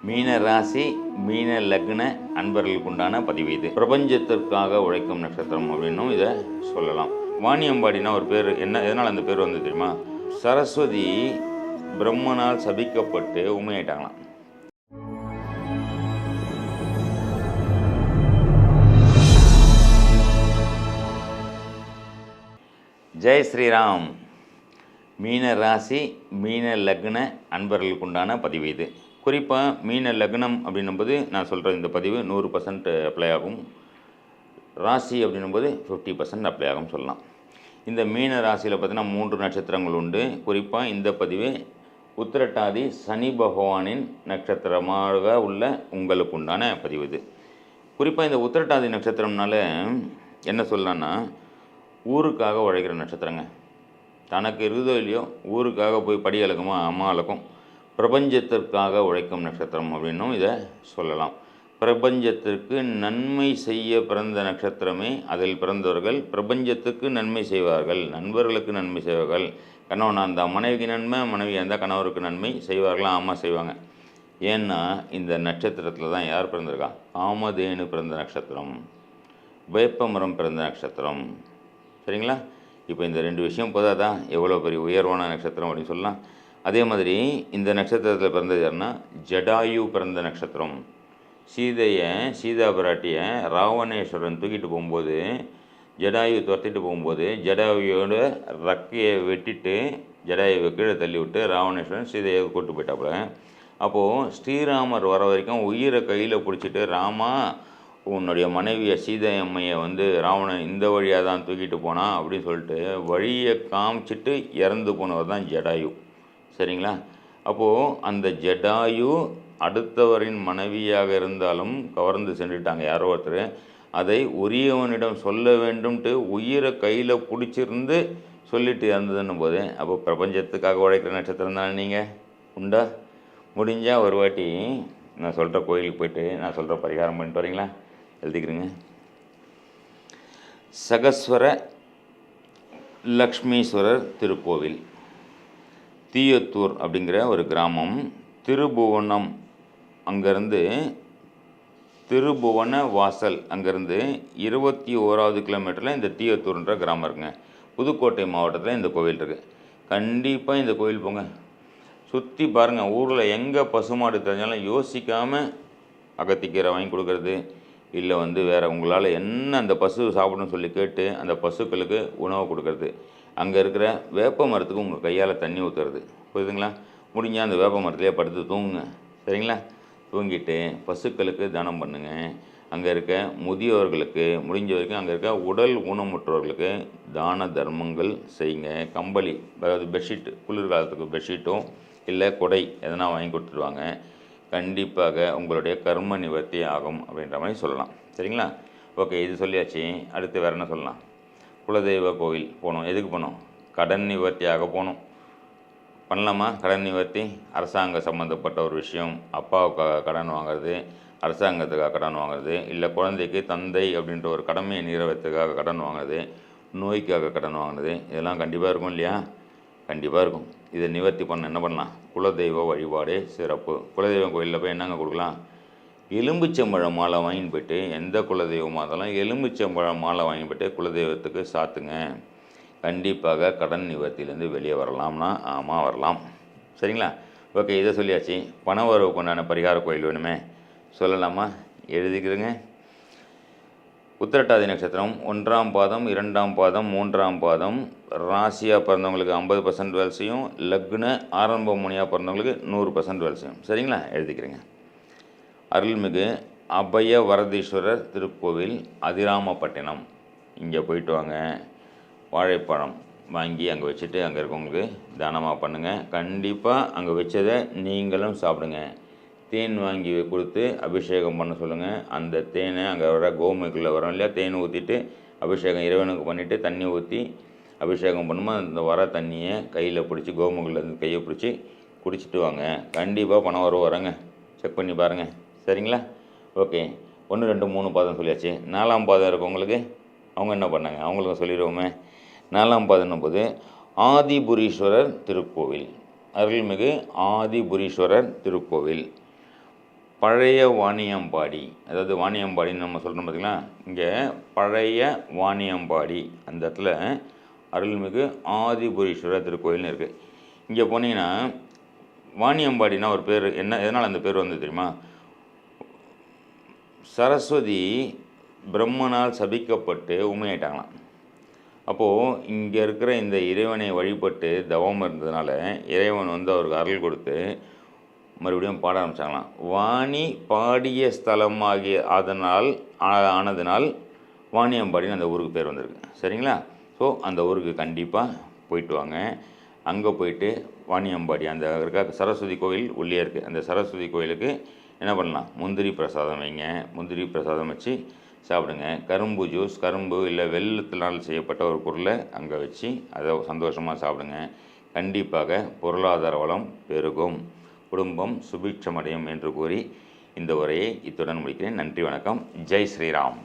மீன ராசி மீன லக்ன அன்பர்களுக்கு உண்டான பதிவு இது. பிரபஞ்சத்திற்காக உழைக்கும் நட்சத்திரம் அப்படின்னும் இதை சொல்லலாம். வாணியம்பாடினா ஒரு பேர் என்ன, எதனால் அந்த பேர் வந்து தெரியுமா? சரஸ்வதி பிரம்மனால் சபிக்கப்பட்டு உண்மையாயிட்டாங்களாம். ஜெய் ஸ்ரீராம். மீன ராசி மீன லக்ன அன்பர்களுக்கு உண்டான பதிவு இது. குறிப்பாக மீன லக்னம் அப்படின்னும்போது நான் சொல்கிற இந்த பதிவு 100% அப்ளை ஆகும். ராசி அப்படின்னும்போது 50% அப்ளை ஆகும் சொல்லலாம். இந்த மீன ராசியில் பார்த்தீங்கன்னா 3 நட்சத்திரங்கள் உண்டு. குறிப்பாக இந்த பதிவு உத்திரட்டாதி சனி பகவானின் நட்சத்திரமாக உள்ள உங்களுக்கு உண்டான பதிவு இது. குறிப்பாக இந்த உத்திரட்டாதி நட்சத்திரம்னால என்ன சொல்லலான்னா, ஊருக்காக உழைக்கிற நட்சத்திரங்க. தனக்கு இருக்குதோ இல்லையோ ஊருக்காக போய் படி அளக்குமா அம்மா அளக்கும். பிரபஞ்சத்திற்காக உழைக்கும் நட்சத்திரம் அப்படின்னும் இதை சொல்லலாம். பிரபஞ்சத்திற்கு நன்மை செய்ய பிறந்த நட்சத்திரமே அதில் பிறந்தவர்கள் பிரபஞ்சத்துக்கு நன்மை செய்வார்கள், நண்பர்களுக்கு நன்மை செய்வார்கள். கணவனாக இருந்தால் மனைவிக்கு நன்மை, மனைவியாக இருந்தால் கணவருக்கு நன்மை செய்வார்களாம், அம்மா செய்வாங்க. ஏன்னா இந்த நட்சத்திரத்தில் தான் யார் பிறந்திருக்கா? காமதேனு பிறந்த நட்சத்திரம், வேப்பமரம் பிறந்த நட்சத்திரம். சரிங்களா? இப்போ இந்த 2 விஷயம் போதாதான் எவ்வளோ பெரிய உயர்வான நட்சத்திரம் அப்படின்னு சொல்லலாம். அதே மாதிரி இந்த நட்சத்திரத்தில் பிறந்தது யாருன்னா, ஜடாயு பிறந்த நட்சத்திரம். சீதா பிராட்டியை ராவணேஸ்வரன் தூக்கிட்டு போகும்போது, ஜடாயு துரத்திட்டு போகும்போது ஜடாயுவோட ரக்கையை வெட்டிட்டு ஜடாயுவை கீழே தள்ளி விட்டு ராவணேஸ்வரன் சீதையை கூட்டு போயிட்டாப்புல. அப்போது ஸ்ரீராமர் வர வரைக்கும் உயிரை கையில் பிடிச்சிட்டு, ராமா உன்னுடைய மனைவியை சீதை அம்மையை ராவணன் இந்த வழியாக தான் தூக்கிட்டு போனான் அப்படின்னு சொல்லிட்டு வழியை காமிச்சிட்டு இறந்து போனவர் தான் ஜடாயு. சரிங்களா? அப்போது அந்த ஜடாயு அடுத்தவரின் மனைவியாக இருந்தாலும் கவர்ந்து சென்றுட்டாங்க யாரோ ஒருத்தர். அதை உரியவனிடம் சொல்ல வேண்டும்ட்டு உயிரை கையில் பிடிச்சிருந்து சொல்லிட்டு இறந்ததுன்னும் போது, அப்போ பிரபஞ்சத்துக்காக உழைக்கிற நட்சத்திரம் தானே நீங்கள். உண்டா? முடிஞ்சால் ஒரு வாட்டி நான் சொல்கிற கோயிலுக்கு போயிட்டு நான் சொல்கிற பரிகாரம் பண்ணிட்டு வரீங்களா? எழுதிக்கிறேங்க. சகஸ்வர லக்ஷ்மீஸ்வரர் திருக்கோவில், தீயத்தூர் அப்படிங்கிற ஒரு கிராமம். திருபுவனம் அங்கேருந்து திருபுவன வாசல் அங்கேருந்து 21வது கிலோமீட்டரில் இந்த தீயத்தூர்ன்ற கிராமம் இருக்குங்க. புதுக்கோட்டை மாவட்டத்தில் இந்த கோவில் இருக்குது. கண்டிப்பாக இந்த கோவில் போங்க, சுற்றி பாருங்கள். ஊரில் எங்கே பசுமாடு தெரிஞ்சாலும் யோசிக்காமல் அகத்திக்கீரை வாங்கி கொடுக்கறது, இல்லை வேறு உங்களால் என்ன அந்த பசு சாப்பிடணும்னு சொல்லி கேட்டு அந்த பசுக்களுக்கு உணவு கொடுக்கறது, அங்கே இருக்கிற வேப்ப மரத்துக்கு உங்கள் கையால் தண்ணி ஊற்றுறது. புரியுதுங்களா? முடிஞ்சால் அந்த வேப்ப மரத்துலேயே படுத்து தூங்குங்க. சரிங்களா? தூங்கிட்டு பசுக்களுக்கு தானம் பண்ணுங்க. அங்கே இருக்க முதியோர்களுக்கு முடிஞ்ச வரைக்கும் அங்கே இருக்க உடல் ஊனமுற்றவர்களுக்கு தான தர்மங்கள் செய்யுங்க. கம்பளி, அதாவது பெட்ஷீட்டு, குளிர்காலத்துக்கு பெட்ஷீட்டும் இல்லை கொடை எதனா வாங்கி கொடுத்துருவாங்க. கண்டிப்பாக உங்களுடைய கர்ம நிவர்த்தி ஆகும் அப்படின்ற மாதிரி சொல்லலாம். சரிங்களா? ஓகே, இது சொல்லியாச்சு. அடுத்து வேறு என்ன சொல்லலாம்? குலதெய்வ கோவில் போகணும். எதுக்கு போகணும்? கடன் நிவர்த்தியாக போகணும். பண்ணலாமா? கடன் நிவர்த்தி அரசாங்க சம்மந்தப்பட்ட ஒரு விஷயம். அப்பாவுக்காக கடன் வாங்குறது, அரசாங்கத்துக்காக கடன் வாங்குறது, இல்லை குழந்தைக்கு தந்தை அப்படின்ற ஒரு கடமையை நிறைவேற்றத்துக்காக கடன் வாங்குறது, நோய்க்காக கடன் வாங்குறது, இதெல்லாம் கண்டிப்பாக இருக்கும் இல்லையா? கண்டிப்பாக இருக்கும். இதை நிவர்த்தி பண்ண என்ன பண்ணலாம்? குலதெய்வ வழிபாடே சிறப்பு. குலதெய்வம் கோயிலில் போய் என்னங்க கொடுக்கலாம்? எலும்பிச்சம்பழம் மாலை வாங்கிட்டு போய்ட்டு, எந்த குலதெய்வமாக இருந்தாலும் எலும்பிச்சம்பழம் மாலை வாங்கி போய்ட்டு குலதெய்வத்துக்கு சாத்துங்க. கண்டிப்பாக கடன் நிவர்த்தியிலேருந்து வெளியே வரலாம்னா ஆமாம் வரலாம். சரிங்களா? ஓகே, இதை சொல்லியாச்சு. பண வரவுக்கு உண்டான பரிகார கோயில் வேணுமே, சொல்லலாமா? எழுதிக்கிறேங்க. உத்திரட்டாதி நட்சத்திரம் 1ஆம் பாதம், 2ஆம் பாதம், 3ஆம் பாதம் ராசியாக பிறந்தவங்களுக்கு 50% வேலை செய்யும். லக்ன ஆரம்ப முனியாக பிறந்தவங்களுக்கு 100% வேலை செய்யும். சரிங்களா? எழுதிக்கிறேங்க. அருள்மிகு அபய வரதீஸ்வரர் திருக்கோவில், அதிராமப்பட்டினம். இங்கே போயிட்டு வாங்க. வாழைப்பழம் வாங்கி அங்கே வச்சுட்டு அங்கே இருக்கவங்களுக்கு தானமாக பண்ணுங்கள். கண்டிப்பாக அங்கே வச்சதை நீங்களும் சாப்பிடுங்க. தேன் வாங்கி கொடுத்து அபிஷேகம் பண்ண சொல்லுங்கள். அந்த தேனை அங்கே வர கோமுக்குள்ளே வரும் இல்லையா, தேன் ஊற்றிட்டு அபிஷேகம் இறைவனுக்கு பண்ணிவிட்டு தண்ணி ஊற்றி அபிஷேகம் பண்ணும்போது அந்த வர தண்ணியை கையில் பிடிச்சி கோமுக்குள்ள கையை பிடிச்சி குடிச்சிட்டு வாங்க. கண்டிப்பாக பணம் வரங்க. செக் பண்ணி பாருங்கள். சரிங்களா? ஓகே, 1, 2, 3 பாதம் சொல்லியாச்சு. 4ஆம் பாதம் இருக்கவங்களுக்கு அவங்க என்ன பண்ணாங்க அவங்களுக்கு சொல்லிடுவோமே. 4ஆம் பாதம் போது ஆதிபுரீஸ்வரர் திருக்கோவில், அருள்மிகு ஆதிபுரீஸ்வரர் திருக்கோவில், பழைய வாணியம்பாடி, அதாவது வாணியம்பாடின்னு நம்ம சொல்கிறோம் பார்த்திங்களா, இங்கே பழைய வாணியம்பாடி அந்த இடத்துல அருள்மிகு ஆதிபுரீஸ்வரர் திருக்கோயில்னு இருக்குது. இங்கே போனீங்கன்னா வாணியம்பாடினா ஒரு பேர் என்ன, எதனால் அந்த பேர் வந்து தெரியுமா? சரஸ்வதி பிரம்மனால் சபிக்கப்பட்டு உண்மையாயிட்டாங்களாம். அப்போது இங்கே இருக்கிற இந்த இறைவனை வழிபட்டு தவம் இருந்ததுனால இறைவன் வந்து அவருக்கு அருள் கொடுத்து மறுபடியும் பாட ஆரம்பித்தாங்களாம். வாணி பாடிய ஸ்தலம் ஆனதுனால் வாணியம்பாடின்னு அந்த ஊருக்கு பேர் வந்திருக்கு. சரிங்களா? ஸோ அந்த ஊருக்கு கண்டிப்பாக போயிட்டு வாங்க. அங்கே போயிட்டு வாணியம்பாடி அந்த இருக்க சரஸ்வதி கோயில் உள்ளே இருக்குது. அந்த சரஸ்வதி கோயிலுக்கு என்ன பண்ணலாம், முந்திரி பிரசாதம் வைங்க. முந்திரி பிரசாதம் வச்சு சாப்பிடுங்க. கரும்பு ஜூஸ், கரும்பு இல்லை வெல்லத்தினால் செய்யப்பட்ட ஒரு பொருளை அங்கே வச்சு அதை சந்தோஷமாக சாப்பிடுங்க. கண்டிப்பாக பொருளாதார வளம் பெருகும், குடும்பம் சுபிட்சமடையும் என்று கூறி இந்த உரையை இத்துடன் முடிக்கிறேன். நன்றி, வணக்கம். ஜெய் ஸ்ரீராம்.